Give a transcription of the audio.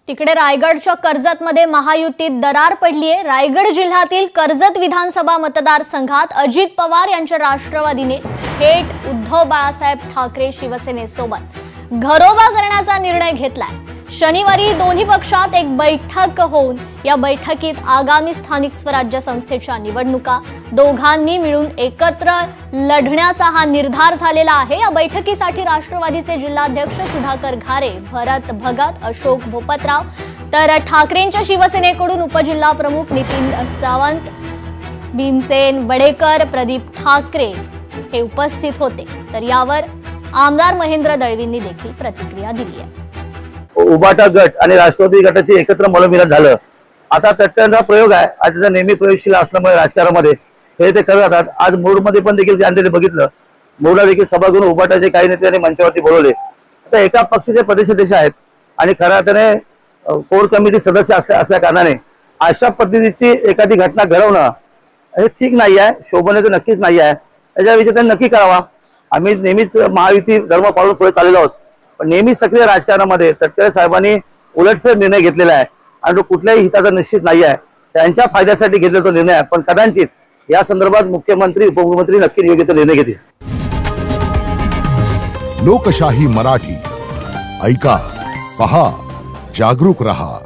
तिकडे रायगडच्या कर्जतमध्ये महायुतीत दरार पडली आहे। रायगड जिल्ह्यातील कर्जत विधानसभा मतदारसंघात अजित पवार यांच्या राष्ट्रवादीने थेट उद्धव बाळासाहेब ठाकरे शिवसेनेसोबत घरोबा करण्याचा निर्णय घेतलाय। शनिवारी दोन्ही पक्षात एक बैठक होऊन या बैठकीत आगामी स्थानिक स्वराज्य संस्थेच्या निवडणुका दोघांनी मिळून एकत्र लढण्याचा हा निर्धार झालेला आहे। या बैठकीसाठी राष्ट्रवादीचे जिल्हाध्यक्ष सुधाकर घारे, भरत भगत, अशोक भोपतराव तर ठाकरेंच्या शिवसेनेकडून उपजिल्हा प्रमुख नितीन सावंत, भीमसेन बडेकर, प्रदीप ठाकरे हे उपस्थित होते। तर यावर आमदार महेंद्र दळवींनी देखील प्रतिक्रिया दिली आहे। उबाटा गट आणि राष्ट्रवादी गटाचे एकत्र मनोमिलन झालं। आता त्याचा प्रयोग आहे, आज त्याचा नेहमी प्रयोगशील असल्यामुळे राजकारणामध्ये हे ते करत राहतात। आज मूडमध्ये पण देखील त्यांनी बघितलं, मूडला देखील सभा घेऊन उबाटाचे काही नेत्यांनी मंचावरती बोलवले। आता एका पक्षाचे प्रदेशाध्यक्ष आहेत आणि खऱ्या अर्थाने कोर कमिटी सदस्य असल्या कारणाने अशा पद्धतीची एखादी घटना घडवणं हे ठीक नाही आहे, शोभनीय तर नक्कीच नाही आहे। याच्याविषयी त्यांनी नक्की करावा। आम्ही नेहमीच महायुती धर्म पाळून पुढे चाललेलो आहोत, पण नेहमी सक्रिय राजकारणामध्ये तटकरे साहेबांनी उलटफेर निर्णय घेतलेला आहे आणि तो कुठल्याही हिताचा निश्चित नाही आहे। त्यांच्या फायद्यासाठी घेतलेला तो निर्णय आहे, पण कदाचित या संदर्भात मुख्यमंत्री उपमुख्यमंत्री नक्की योग्य तो निर्णय घेतील। लोकशाही मराठी ऐका, पहा, जागरूक रहा।